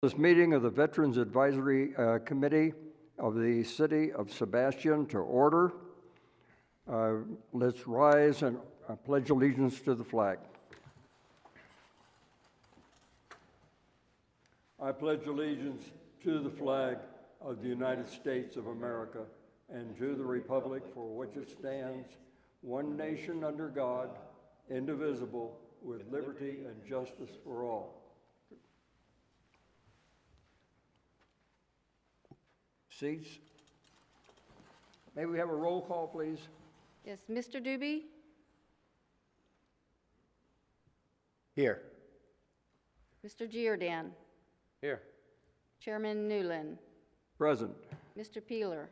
This meeting of the Veterans Advisory Committee of the City of Sebastian to order. Let's rise and pledge allegiance to the flag. I pledge allegiance to the flag of the United States of America and to the republic for which it stands, one nation under God, indivisible, with liberty and justice for all. Seats. May we have a roll call, please? Yes, Mr. Doobie? Here. Mr. Giordano? Here. Chairman Newland? Present. Mr. Peeler?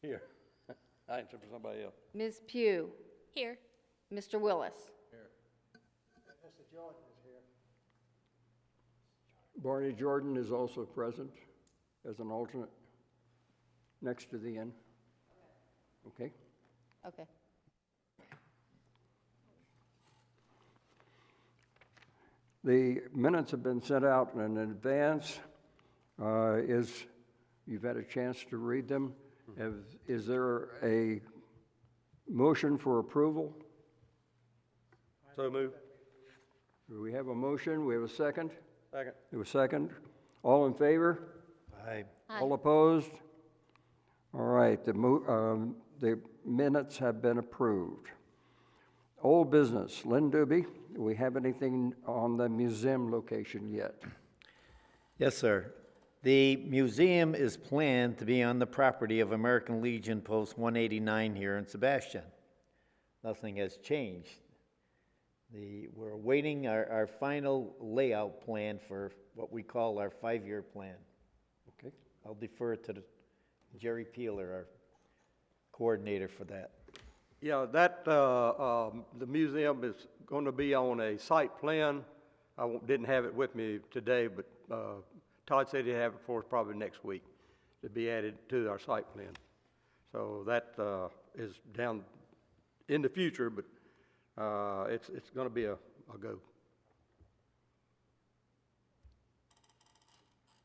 Here. I answer for somebody else. Ms. Pugh? Here. Mr. Willis? Here. Mr. Jordan is here. Barney Jordan is also present as an alternate next to the end. Okay. Okay. The minutes have been sent out in advance. You've had a chance to read them. Is there a motion for approval? So move. We have a motion. We have a second. Second. We have a second. All in favor? Aye. All opposed? All right, the minutes have been approved. Old business, Lynn Doobie, do we have anything on the museum location yet? Yes, sir. The museum is planned to be on the property of American Legion Post 189 here in Sebastian. Nothing has changed. We're awaiting our final layout plan for what we call our 5-year plan. Okay. I'll defer to Jerry Peeler, our coordinator for that. Yeah, the museum is going to be on a site plan. Didn't have it with me today, but Todd said he'd have it for us probably next week to be added to our site plan. So that is down in the future, but it's going to be a go.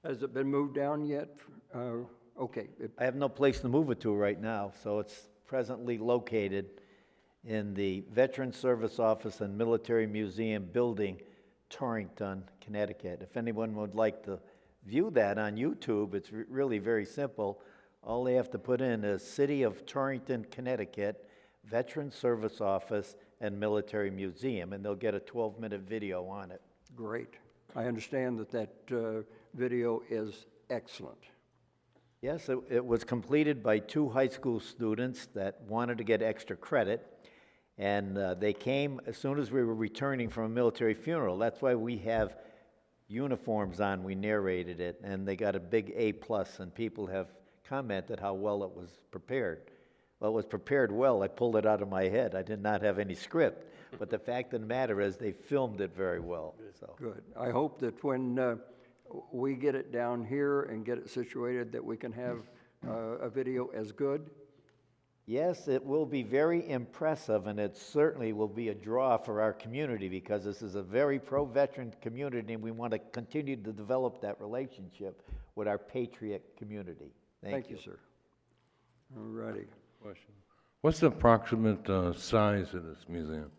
Has it been moved down yet? Okay. I have no place to move it to right now, so it's presently located in the Veteran Service Office and Military Museum building, Torrington, Connecticut. If anyone would like to view that on YouTube, it's really very simple. All they have to put in is City of Torrington, Connecticut, Veteran Service Office and Military Museum, and they'll get a 12-minute video on it. Great. I understand that video is excellent. Yes, it was completed by 2 high school students that wanted to get extra credit, and they came as soon as we were returning from a military funeral. That's why we have uniforms on. We narrated it, and they got a big A+, and people have commented how well it was prepared. Well, it was prepared well. I pulled it out of my head. I did not have any script, but the fact of the matter is they filmed it very well. So. Good. I hope that when we get it down here and get it situated that we can have a video as good. Yes, it will be very impressive, and it certainly will be a draw for our community because this is a very pro-veteran community, and we want to continue to develop that relationship with our patriot community. Thank you, sir. All righty. Question. What's the approximate size of this museum?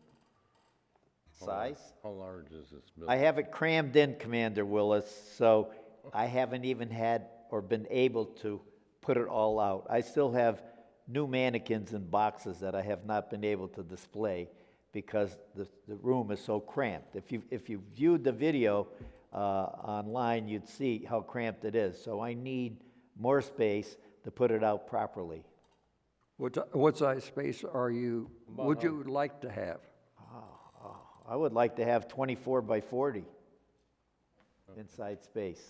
Size? How large is this building? I have it crammed in, Commander Willis, so I haven't even had or been able to put it all out. I still have new mannequins and boxes that I have not been able to display because the room is so cramped. If you viewed the video online, you'd see how cramped it is. So I need more space to put it out properly. What size space would you like to have? I would like to have 24 by 40 inside space.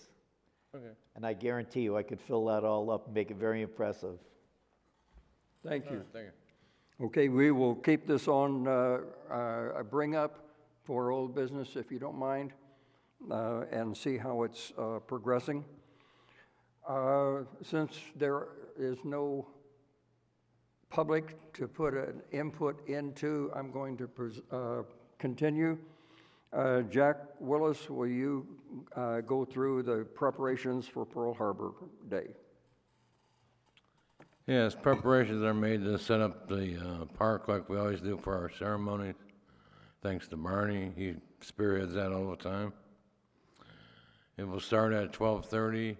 Okay. And I guarantee you I could fill that all up and make it very impressive. Thank you. Thank you. Okay, we will keep this on a bring up for old business, if you don't mind, and see how it's progressing. Since there is no public to put an input into, I'm going to continue. Jack Willis, will you go through the preparations for Pearl Harbor Day? Yes, preparations are made to set up the park like we always do for our ceremonies. Thanks to Barney, he spearheads that all the time. It will start at 12:30.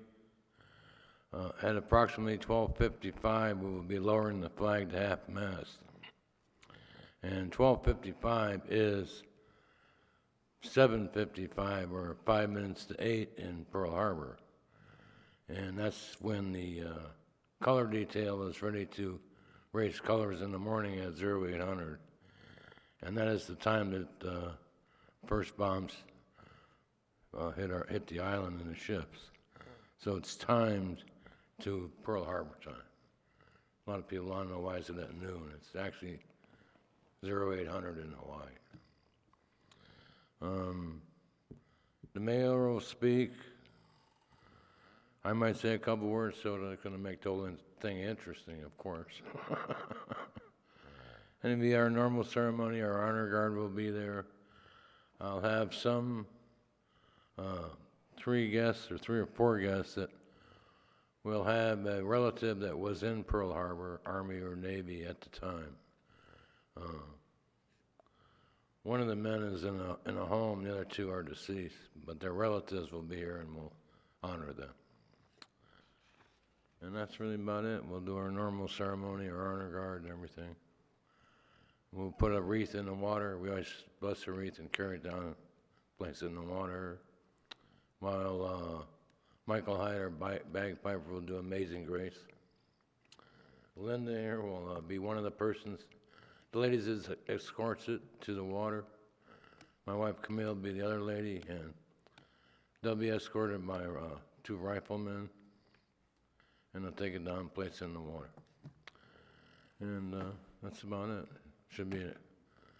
At approximately 12:55, we will be lowering the flag to half-mast. And 12:55 is 7:55, or 5 minutes to 8 in Pearl Harbor. And that's when the color detail is ready to raise colors in the morning at 0800. And that is the time that first bombs hit the island and the ships. So it's timed to Pearl Harbor time. A lot of people want to know why is it at noon. It's actually 0800 in Hawaii. The mayor will speak. I might say a couple words so that it's going to make the whole thing interesting, of course. And it'll be our normal ceremony. Our honor guard will be there. I'll have some 3 or 4 guests that will have a relative that was in Pearl Harbor, Army or Navy at the time. One of the men is in a home, the other 2 are deceased, but their relatives will be here and we'll honor them. And that's really about it. We'll do our normal ceremony, our honor guard and everything. We'll put a wreath in the water. We always bless the wreath and carry it down, place it in the water. While Michael Hyde, our bagpiper, will do Amazing Grace. Linda here will be one of the persons. The ladies escorts it to the water. My wife Camille will be the other lady, and they'll be escorted by 2 riflemen, and they'll take it down and place it in the water. And that's about it. Should be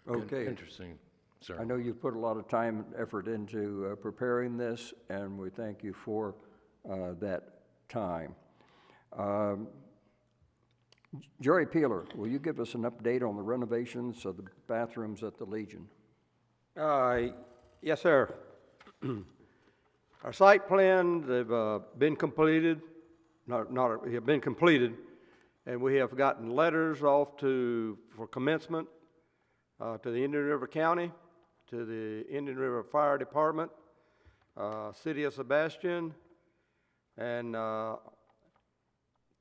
Okay. interesting. Sorry. I know you put a lot of time and effort into preparing this, and we thank you for that time. Jerry Peeler, will you give us an update on the renovations of the bathrooms at the Legion? Yes, sir. Our site plans have been completed, have been completed, and we have gotten letters off for commencement to the Indian River County, to the Indian River Fire Department, City of Sebastian, and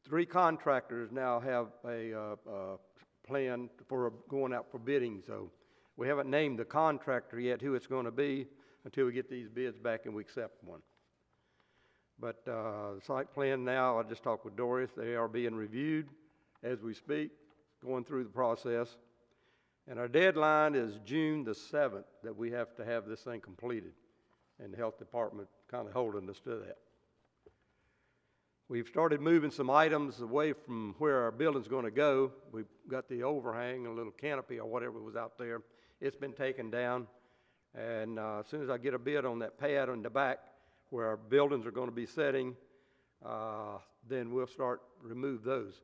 3 contractors now have a plan for going out for bidding. So we haven't named the contractor yet who it's going to be until we get these bids back and we accept one. But the site plan now, I just talked with Doris, they are being reviewed as we speak, going through the process. And our deadline is June the 7th that we have to have this thing completed. And the health department kind of holding us to that. We've started moving some items away from where our building's going to go. We've got the overhang, a little canopy or whatever was out there. It's been taken down. And as soon as I get a bid on that pad on the back where our buildings are going to be setting, then we'll start remove those.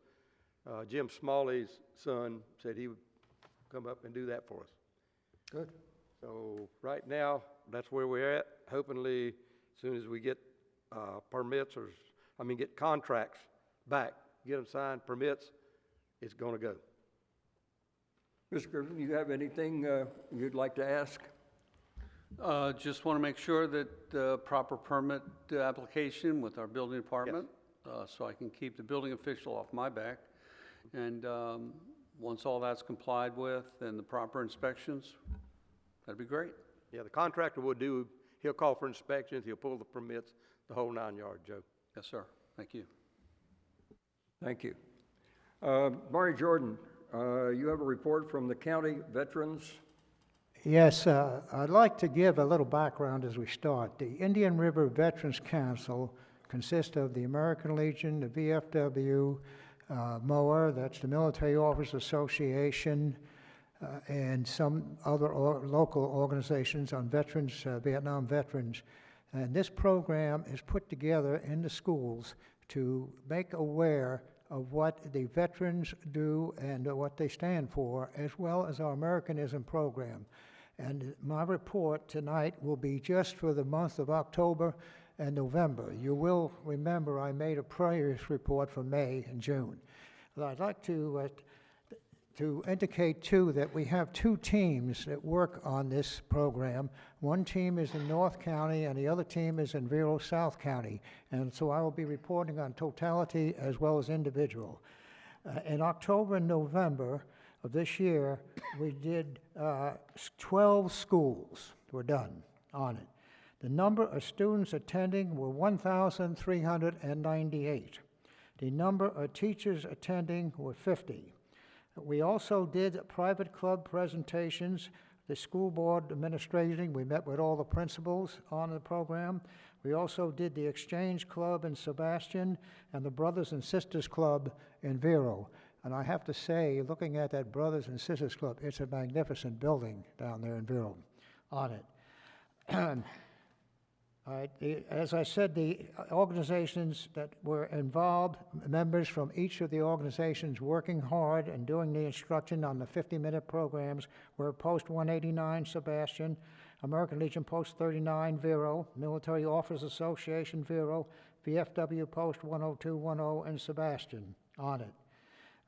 Jim Smalley's son said he would come up and do that for us. Good. So right now, that's where we're at. Hopefully, as soon as we get permits get contracts back, get them signed, permits, it's going to go. Mr. Griffin, you have anything you'd like to ask? Just want to make sure that proper permit application with our building department, so I can keep the building official off my back. And once all that's complied with and the proper inspections, that'd be great. Yeah, the contractor will he'll call for inspections, he'll pull the permits, the whole 9 yards, Joe. Yes, sir. Thank you. Thank you. Barney Jordan, you have a report from the county veterans. Yes, I'd like to give a little background as we start. The Indian River Veterans Council consists of the American Legion, the VFW, MOA, that's the Military Officers Association, and some other local organizations on veterans, Vietnam veterans. And this program is put together in the schools to make aware of what the veterans do and what they stand for, as well as our Americanism program. And my report tonight will be just for the month of October and November. You will remember I made a previous report for May and June. But I'd like to indicate, too, that we have two teams that work on this program. One team is in North County, and the other team is in Vero, South County. And so I will be reporting on totality as well as individual. In October and November of this year, we did 12 schools were done on it. The number of students attending were 1,398. The number of teachers attending were 50. We also did private club presentations, the school board administrating. We met with all the principals on the program. We also did the Exchange Club in Sebastian and the Brothers and Sisters Club in Vero. And I have to say, looking at that Brothers and Sisters Club, it's a magnificent building down there in Vero on it. All right, as I said, the organizations that were involved, members from each of the organizations working hard and doing the instruction on the 50-minute programs were Post 189 Sebastian, American Legion Post 39 Vero, Military Officers Association Vero, VFW Post 10210 and Sebastian on it.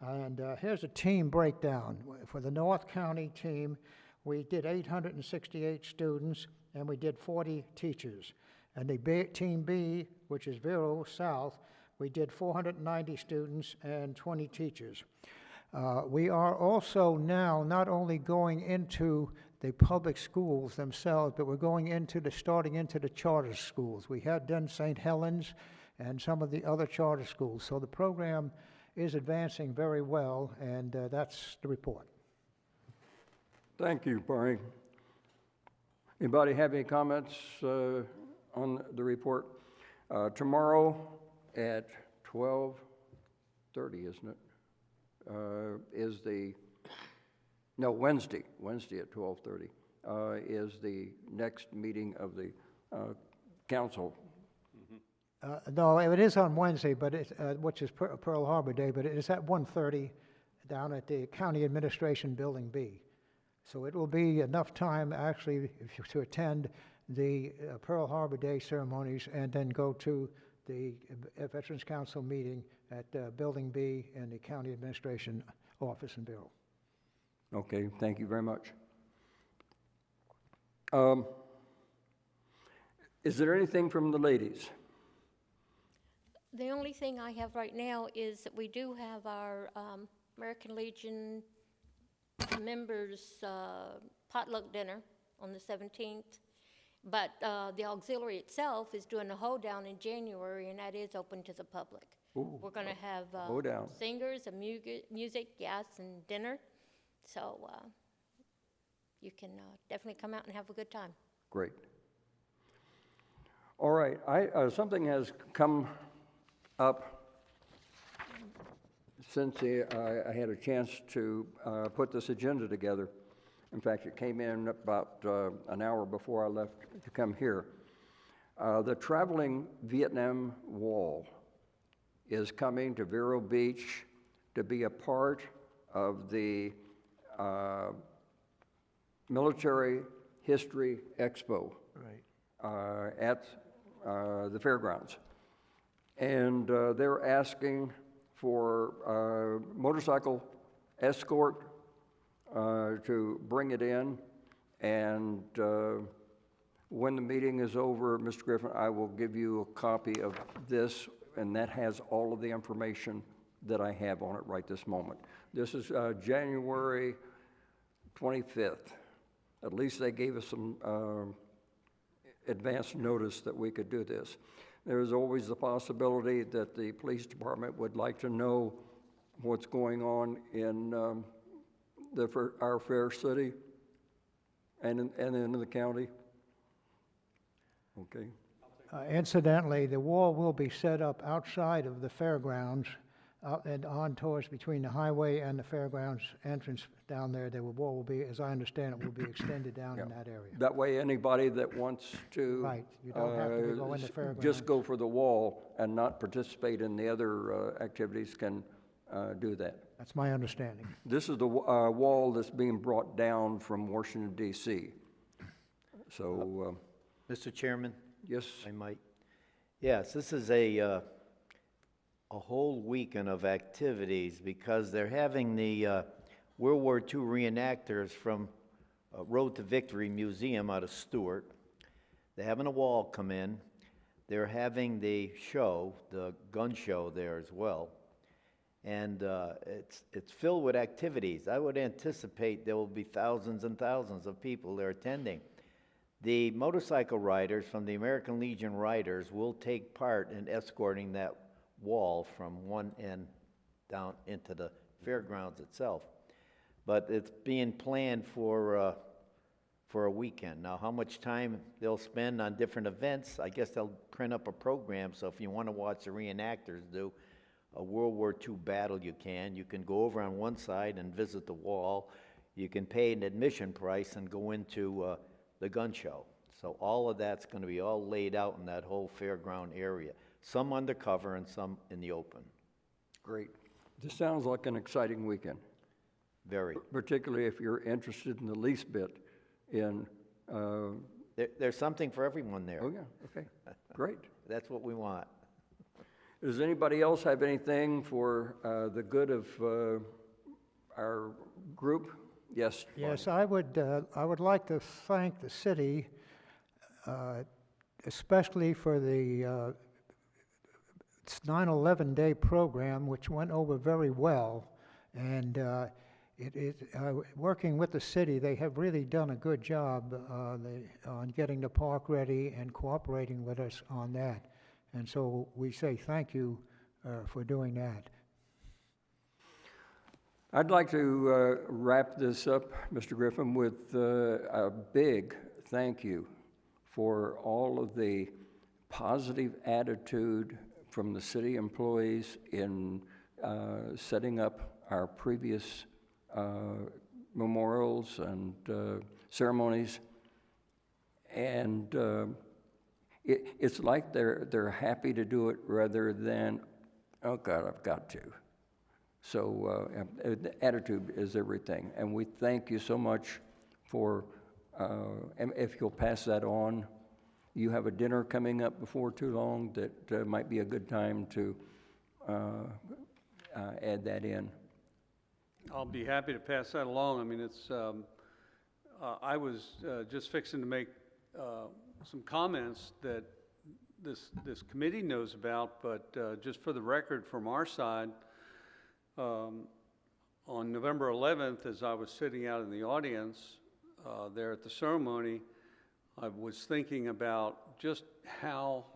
And here's a team breakdown. For the North County team, we did 868 students and we did 40 teachers. And the Team B, which is Vero South, we did 490 students and 20 teachers. We are also now not only going into the public schools themselves, but we're starting into the charter schools. We have done St. Helens and some of the other charter schools. So the program is advancing very well, and that's the report. Thank you, Barney. Anybody have any comments on the report? Tomorrow at 12:30, isn't it? Wednesday at 12:30 is the next meeting of the council. No, it is on Wednesday, but which is Pearl Harbor Day, but it is at 1:30 down at the County Administration Building B. So it will be enough time actually to attend the Pearl Harbor Day ceremonies and then go to the Veterans Council meeting at Building B in the County Administration Office in Bureau. Okay, thank you very much. Is there anything from the ladies? The only thing I have right now is that we do have our American Legion members potluck dinner on the 17th, but the auxiliary itself is doing a hoedown in January, and that is open to the public. Ooh, We're going to have hoedown. singers and music, yes, and dinner. So you can definitely come out and have a good time. Great. All right, something has come up since I had a chance to put this agenda together. In fact, it came in about an hour before I left to come here. The traveling Vietnam Wall is coming to Vero Beach to be a part of the Military History Expo at the Fairgrounds. And they're asking for motorcycle escort to bring it in. And when the meeting is over, Mr. Griffin, I will give you a copy of this, and that has all of the information that I have on it right this moment. This is January 25th. At least they gave us some advance notice that we could do this. There's always the possibility that the police department would like to know what's going on in our fair city and in the county. Okay. Incidentally, the wall will be set up outside of the fairgrounds, out and on towards between the highway and the fairgrounds entrance down there. The wall will be, as I understand it, will be extended down in that area. That way, anybody that wants to Right, you don't have to go in the fairgrounds. just go for the wall and not participate in the other activities can do that. That's my understanding. This is the wall that's being brought down from Washington, D.C. So, Mr. Chairman, yes, I might. Yes, this is a whole weekend of activities because they're having the World War II reenactors from Road to Victory Museum out of Stewart. They're having a wall come in. They're having the show, the gun show there as well. And it's filled with activities. I would anticipate there will be thousands and thousands of people there attending. The motorcycle riders from the American Legion Riders will take part in escorting that wall from one end down into the fairgrounds itself. But it's being planned for a weekend. Now, how much time they'll spend on different events, I guess they'll print up a program, so if you want to watch the reenactors do a World War II battle, you can. You can go over on one side and visit the wall. You can pay an admission price and go into the gun show. So all of that's going to be all laid out in that whole fairground area, some undercover and some in the open. great. This sounds like an exciting weekend, Very. particularly if you're interested in the least bit in, There's something for everyone there. oh yeah, okay, great. That's what we want. Does anybody else have anything for the good of our group? Yes. Yes, I would like to thank the city, especially for the 9/11 Day program, which went over very well. And working with the city, they have really done a good job on getting the park ready and cooperating with us on that. And so we say thank you for doing that. I'd like to wrap this up, Mr. Griffin, with a big thank you for all of the positive attitude from the city employees in setting up our previous memorials and ceremonies. And it's like they're happy to do it rather than, oh God, I've got to. So the attitude is everything, and we thank you so much for, and if you'll pass that on. You have a dinner coming up before too long that might be a good time to add that in. I'll be happy to pass that along. I mean, it's, I was just fixing to make some comments that this committee knows about, but just for the record from our side, on November 11th, as I was sitting out in the audience there at the ceremony, I was thinking about just how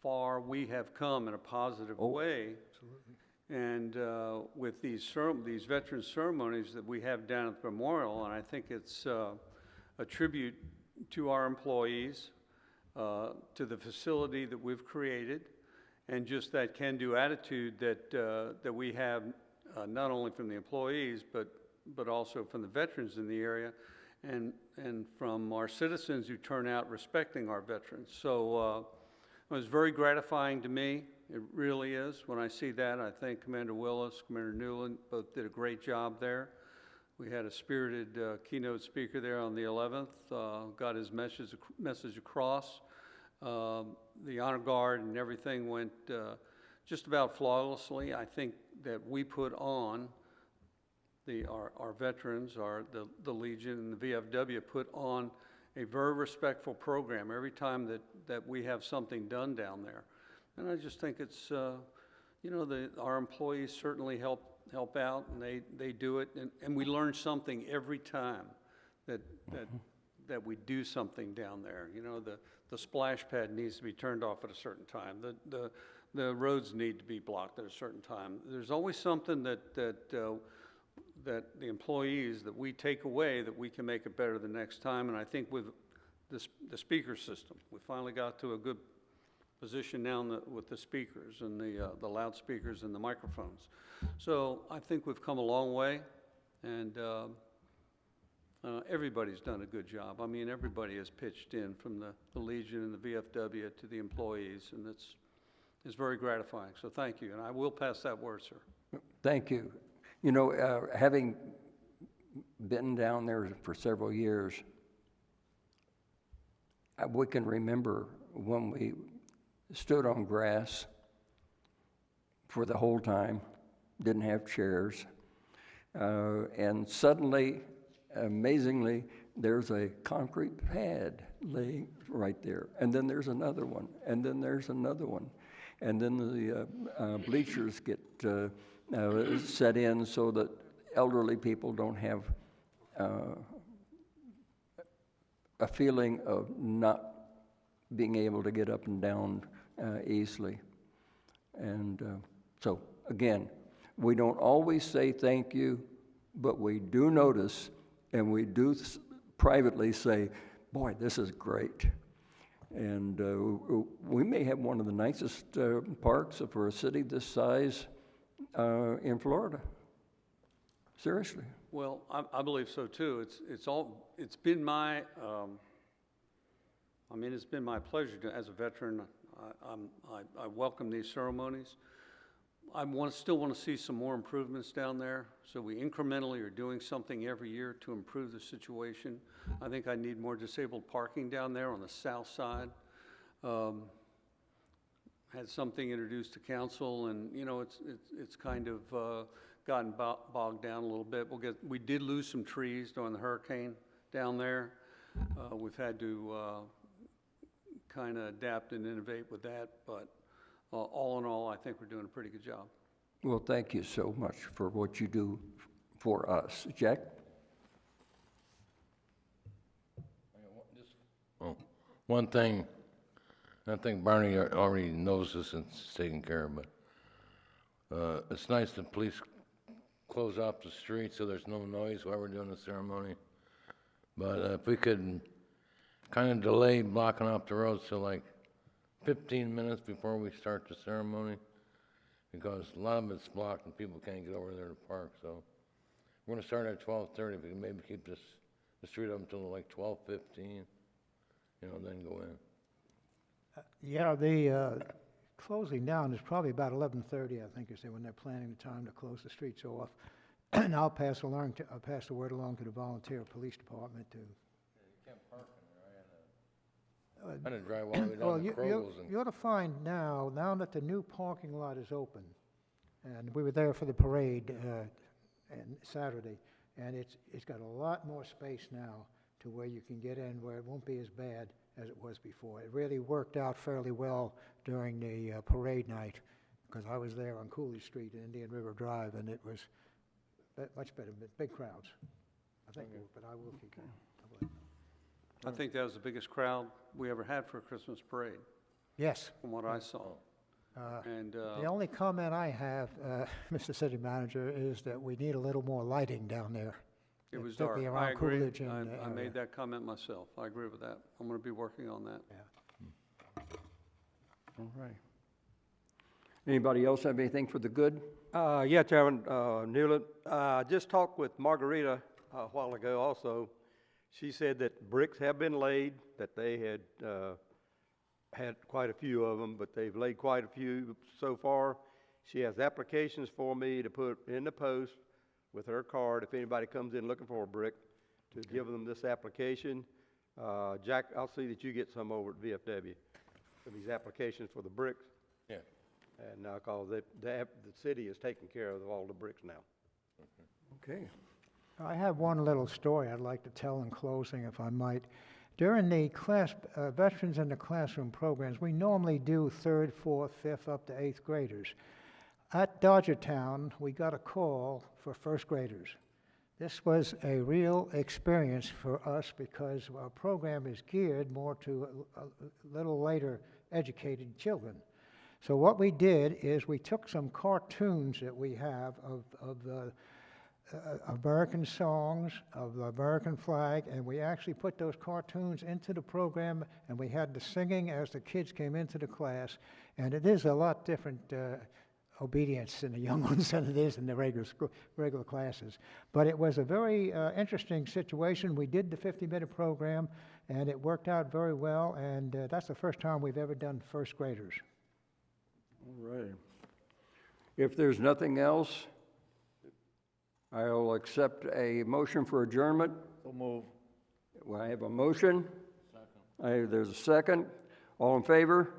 far we have come in a positive way. Absolutely. And with these veteran ceremonies that we have down at the memorial, and I think it's a tribute to our employees, to the facility that we've created, and just that can-do attitude that we have not only from the employees, but also from the veterans in the area, and from our citizens who turn out respecting our veterans. So it was very gratifying to me. It really is. When I see that, I think Commander Willis, Commander Newland both did a great job there. We had a spirited keynote speaker there on the 11th, got his message across. The honor guard and everything went just about flawlessly. I think that we put on, our veterans, the Legion and the VFW put on a very respectful program every time that we have something done down there. And I just think it's, our employees certainly help out, and they do it, and we learn something every time that we do something down there. You know, the splash pad needs to be turned off at a certain time. The roads need to be blocked at a certain time. There's always something that the employees that we take away that we can make it better the next time. And I think with the speaker system, we finally got to a good position now with the speakers and the loudspeakers and the microphones. So I think we've come a long way, and everybody's done a good job. I mean, everybody has pitched in, from the Legion and the VFW to the employees, and it's very gratifying. So thank you, and I will pass that word, sir. Thank you. You know, having been down there for several years, we can remember when we stood on grass for the whole time, didn't have chairs, and suddenly, amazingly, there's a concrete pad laying right there, and then there's another one, and then there's another one, and then the bleachers get set in so that elderly people don't have a feeling of not being able to get up and down easily. And so, again, we don't always say thank you, but we do notice, and we do privately say, boy, this is great. And we may have one of the nicest parks for a city this size in Florida. Seriously. Well, I believe so too. It's been my, it's been my pleasure to, as a veteran, I welcome these ceremonies. I still want to see some more improvements down there, so we incrementally are doing something every year to improve the situation. I think I need more disabled parking down there on the south side. Had something introduced to council, and it's kind of gotten bogged down a little bit. We did lose some trees during the hurricane down there. We've had to kind of adapt and innovate with that, but all in all, I think we're doing a pretty good job. Well, thank you so much for what you do for us. Jack? Oh, one thing, I think Barney already knows this and it's taken care of, but it's nice the police close off the street so there's no noise while we're doing the ceremony. But if we could kind of delay blocking off the roads till like 15 minutes before we start the ceremony, because a lot of it's blocked and people can't get over there to park. So we're going to start at 12:30. If we can maybe keep the street up until like 12:15, then go in. Yeah, the closing down is probably about 11:30, I think, is when they're planning the time to close the streets off. And I'll pass the word along to the volunteer police department to. You can't park in there. I had to drive all the way Well, down to Krogel's. you ought to find now that the new parking lot is open, and we were there for the parade and Saturday, and it's got a lot more space now to where you can get in where it won't be as bad as it was before. It really worked out fairly well during the parade night, because I was there on Cooley Street and Indian River Drive, and it was much better, big crowds. I think, but I will keep going. I think that was the biggest crowd we ever had for a Christmas parade, Yes. from what I saw. And The only comment I have, Mr. City Manager, is that we need a little more lighting down there. it was dark. particularly I around agree. Coolidge and I area. made that comment myself. I agree with that. I'm going to be working on that. All right. Anybody else have anything for the good? Yeah, Chairman Newland, I just talked with Margarita a while ago also. She said that bricks have been laid, that they had had quite a few of them, but they've laid quite a few so far. She has applications for me to put in the post with her card if anybody comes in looking for a brick, to give them this application. Jack, I'll see that you get some over at VFW for these applications for the bricks. Yeah. And because the city is taking care of all the bricks now. Okay. I have one little story I'd like to tell in closing, if I might. During the Veterans in the Classroom programs, we normally do 3rd, 4th, 5th, up to 8th graders. At Dodgertown, we got a call for 1st graders. This was a real experience for us because our program is geared more to a little later educated children. So what we did is we took some cartoons that we have of the American songs, of the American flag, and we actually put those cartoons into the program, and we had the singing as the kids came into the class, and it is a lot different obedience in the young ones than it is in the regular classes. But it was a very interesting situation. We did the 50-minute program, and it worked out very well, and that's the first time we've ever done 1st graders. All right. If there's nothing else, I'll accept a motion for adjournment. So move. Well, I have a motion There's a second. All in favor?